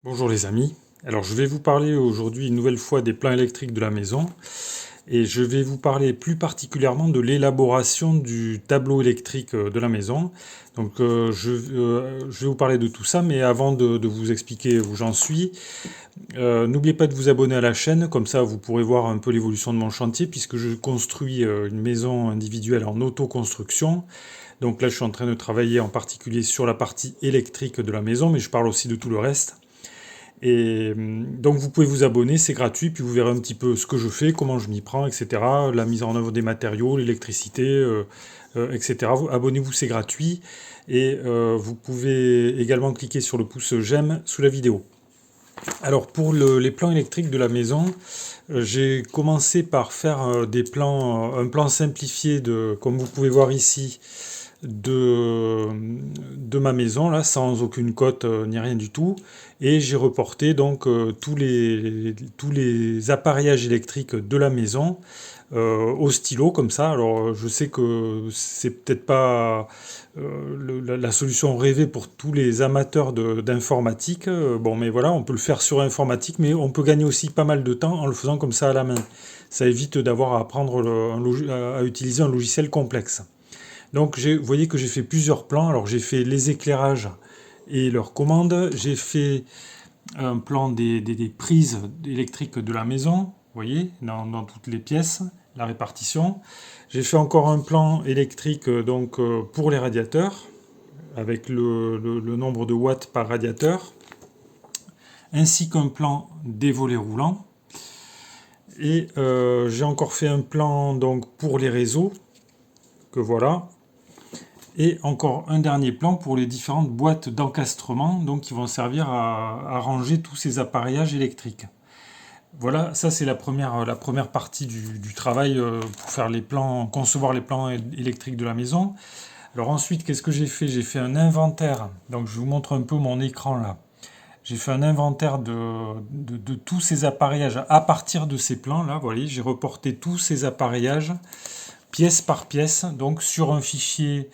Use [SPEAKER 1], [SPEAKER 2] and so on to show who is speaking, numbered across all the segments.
[SPEAKER 1] Bonjour les amis. Alors je vais vous parler aujourd'hui une nouvelle fois des plans électriques de la maison et je vais vous parler plus particulièrement de l'élaboration du tableau électrique de la maison. Donc je vais vous parler de tout ça, mais avant de vous expliquer où j'en suis, n'oubliez pas de vous abonner à la chaîne, comme ça vous pourrez voir un peu l'évolution de mon chantier puisque je construis une maison individuelle en autoconstruction. Donc là je suis en train de travailler en particulier sur la partie électrique de la maison, mais je parle aussi de tout le reste. Et donc vous pouvez vous abonner, c'est gratuit, puis vous verrez un petit peu ce que je fais, comment je m'y prends, etc. La mise en œuvre des matériaux, l'électricité, etc. Abonnez-vous, c'est gratuit. Et vous pouvez également cliquer sur le pouce j'aime sous la vidéo. Alors pour les plans électriques de la maison, j'ai commencé par faire un plan simplifié comme vous pouvez voir ici, de, de ma maison, là, sans aucune cote ni rien du tout. Et j'ai reporté donc tous les appareillages électriques de la maison au stylo, comme ça. Alors, je sais que c'est peut-être pas la solution rêvée pour tous les amateurs d'informatique. Bon, mais voilà, on peut le faire sur informatique, mais on peut gagner aussi pas mal de temps en le faisant comme ça à la main. Ça évite d'avoir à apprendre à utiliser un logiciel complexe. Donc vous voyez que j'ai fait plusieurs plans. Alors j'ai fait les éclairages et leurs commandes. J'ai fait un plan des prises électriques de la maison, vous voyez, dans toutes les pièces, la répartition. J'ai fait encore un plan électrique pour les radiateurs, avec le nombre de watts par radiateur, ainsi qu'un plan des volets roulants. Et j'ai encore fait un plan donc pour les réseaux, que voilà. Et encore un dernier plan pour les différentes boîtes d'encastrement donc qui vont servir à ranger tous ces appareillages électriques. Voilà, ça c'est la première partie du travail pour faire les plans, concevoir les plans électriques de la maison. Alors ensuite, qu'est-ce que j'ai fait? J'ai fait un inventaire. Donc je vous montre un peu mon écran là. J'ai fait un inventaire de tous ces appareillages à partir de ces plans là. Vous voyez, j'ai reporté tous ces appareillages pièce par pièce, donc sur un fichier,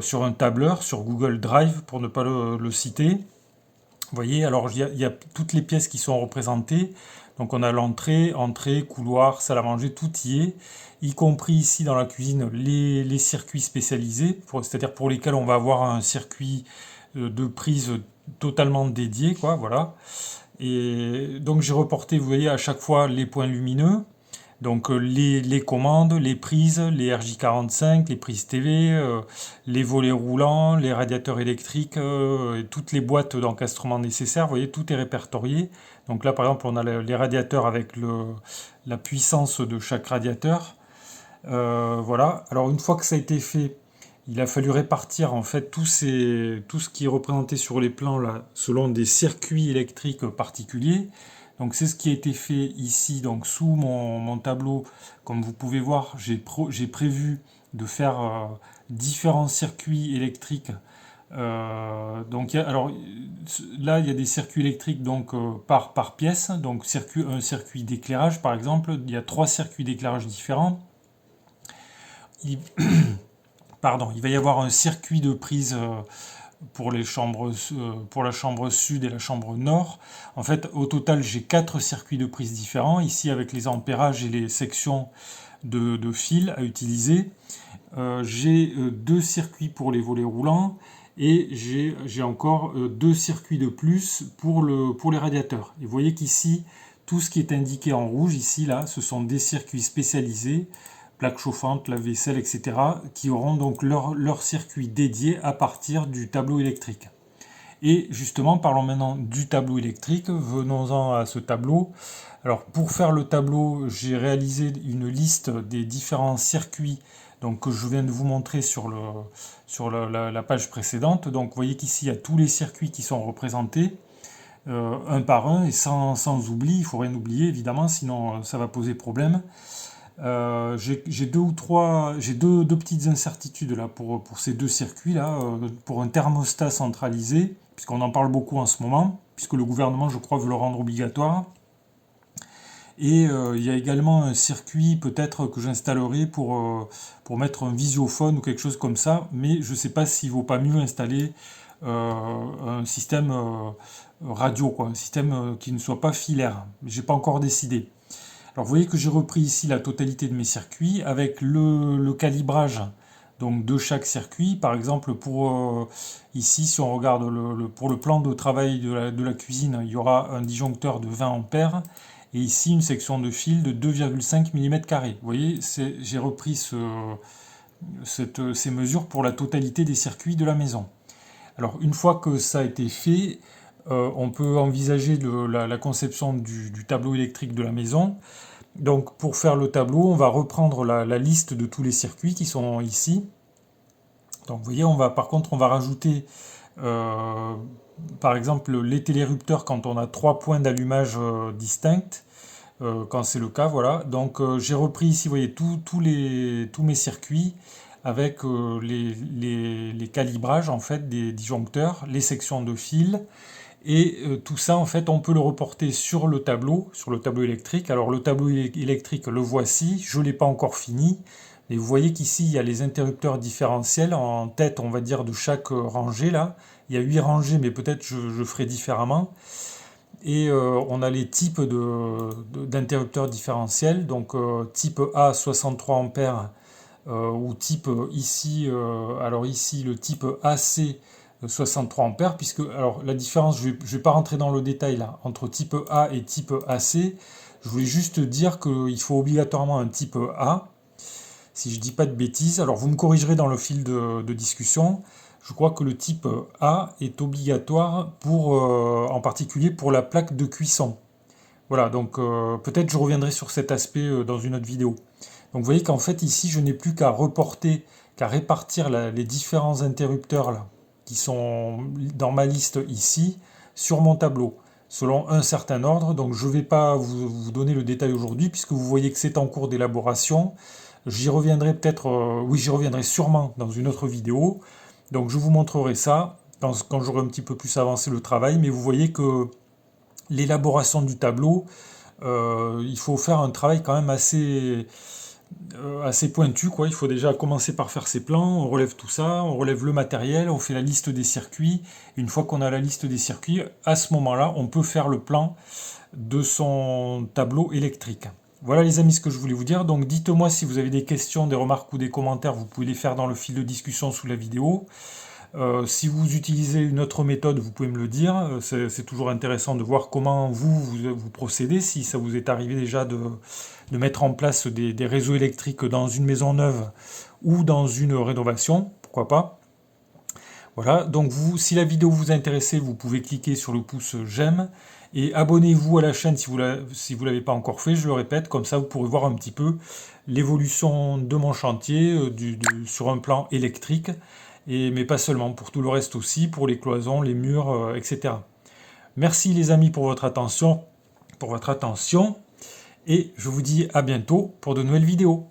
[SPEAKER 1] sur un tableur, sur Google Drive pour ne pas le citer. Vous voyez, alors il y a toutes les pièces qui sont représentées. Donc on a l'entrée, entrée, couloir, salle à manger, tout y est, y compris ici dans la cuisine les circuits spécialisés, c'est-à-dire pour lesquels on va avoir un circuit de prise totalement dédié, quoi, voilà. Et donc j'ai reporté, vous voyez, à chaque fois les points lumineux. Donc les commandes, les prises, les RJ45, les prises TV, les volets roulants, les radiateurs électriques, et toutes les boîtes d'encastrement nécessaires, vous voyez, tout est répertorié. Donc là, par exemple, on a les radiateurs avec la puissance de chaque radiateur. Voilà. Alors une fois que ça a été fait, il a fallu répartir en fait tout ce qui est représenté sur les plans là, selon des circuits électriques particuliers. Donc c'est ce qui a été fait ici, donc sous mon tableau. Comme vous pouvez voir, j'ai prévu de faire différents circuits électriques. Donc alors là, il y a des circuits électriques donc par pièce. Donc un circuit d'éclairage par exemple, il y a trois circuits d'éclairage différents. Il, pardon, il va y avoir un circuit de prise pour la chambre sud et la chambre nord. En fait, au total, j'ai quatre circuits de prise différents, ici avec les ampérages et les sections de fil à utiliser. J'ai deux circuits pour les volets roulants et j'ai encore deux circuits de plus pour les radiateurs. Et vous voyez qu'ici, tout ce qui est indiqué en rouge, ici, là, ce sont des circuits spécialisés, plaques chauffantes, lave-vaisselle, etc., qui auront donc leur circuit dédié à partir du tableau électrique. Et justement, parlons maintenant du tableau électrique. Venons-en à ce tableau. Alors, pour faire le tableau, j'ai réalisé une liste des différents circuits donc, que je viens de vous montrer sur la page précédente. Donc, vous voyez qu'ici, il y a tous les circuits qui sont représentés, un par un, et sans oubli. Il faut rien oublier, évidemment, sinon ça va poser problème. J'ai deux petites incertitudes là pour ces deux circuits là, pour un thermostat centralisé, puisqu'on en parle beaucoup en ce moment, puisque le gouvernement, je crois, veut le rendre obligatoire. Et il y a également un circuit peut-être que j'installerai pour mettre un visiophone ou quelque chose comme ça, mais je ne sais pas s'il ne vaut pas mieux installer un système radio, quoi, un système qui ne soit pas filaire. J'ai pas encore décidé. Alors vous voyez que j'ai repris ici la totalité de mes circuits avec le calibrage donc de chaque circuit. Par exemple, pour ici, si on regarde pour le plan de travail de la cuisine, il y aura un disjoncteur de 20 ampères et ici une section de fil de 2,5 mm². Vous voyez, j'ai repris ces mesures pour la totalité des circuits de la maison. Alors une fois que ça a été fait, on peut envisager la conception du tableau électrique de la maison. Donc pour faire le tableau, on va reprendre la liste de tous les circuits qui sont ici. Donc vous voyez, par contre, on va rajouter euh, par exemple les télérupteurs quand on a 3 points d'allumage distincts, quand c'est le cas, voilà. Donc j'ai repris ici, vous voyez, tous mes circuits avec les calibrages en fait des disjoncteurs, les sections de fil. Et tout ça, en fait, on peut le reporter sur le tableau électrique. Alors le tableau électrique, le voici, je ne l'ai pas encore fini. Et vous voyez qu'ici, il y a les interrupteurs différentiels en tête, on va dire, de chaque rangée là. Il y a 8 rangées, mais peut-être je ferai différemment. Et on a les types d'interrupteurs différentiels. Donc type A 63 ampères ou type ici, alors ici le type AC 63 ampères, puisque alors la différence, je vais pas rentrer dans le détail là, entre type A et type AC. Je voulais juste dire qu'il faut obligatoirement un type A, si je dis pas de bêtises. Alors vous me corrigerez dans le fil de discussion. Je crois que le type A est obligatoire en particulier pour la plaque de cuisson. Voilà, donc peut-être je reviendrai sur cet aspect dans une autre vidéo. Donc vous voyez qu'en fait ici je n'ai plus qu'à répartir les différents interrupteurs là, qui sont dans ma liste ici sur mon tableau selon un certain ordre. Donc je ne vais pas vous donner le détail aujourd'hui puisque vous voyez que c'est en cours d'élaboration. J'y reviendrai peut-être, oui j'y reviendrai sûrement dans une autre vidéo. Donc je vous montrerai ça quand j'aurai un petit peu plus avancé le travail. Mais vous voyez que l'élaboration du tableau, il faut faire un travail quand même assez pointu, quoi. Il faut déjà commencer par faire ses plans, on relève tout ça, on relève le matériel, on fait la liste des circuits. Une fois qu'on a la liste des circuits, à ce moment-là, on peut faire le plan de son tableau électrique. Voilà les amis ce que je voulais vous dire. Donc dites-moi si vous avez des questions, des remarques ou des commentaires, vous pouvez les faire dans le fil de discussion sous la vidéo. Si vous utilisez une autre méthode, vous pouvez me le dire. C'est toujours intéressant de voir comment vous procédez, si ça vous est arrivé déjà de mettre en place des réseaux électriques dans une maison neuve ou dans une rénovation, pourquoi pas. Voilà, donc si la vidéo vous intéresse, vous pouvez cliquer sur le pouce j'aime et abonnez-vous à la chaîne si vous ne l'avez pas encore fait, je le répète, comme ça vous pourrez voir un petit peu l'évolution de mon chantier sur un plan électrique, mais pas seulement, pour tout le reste aussi, pour les cloisons, les murs, etc. Merci les amis pour votre attention, et je vous dis à bientôt pour de nouvelles vidéos.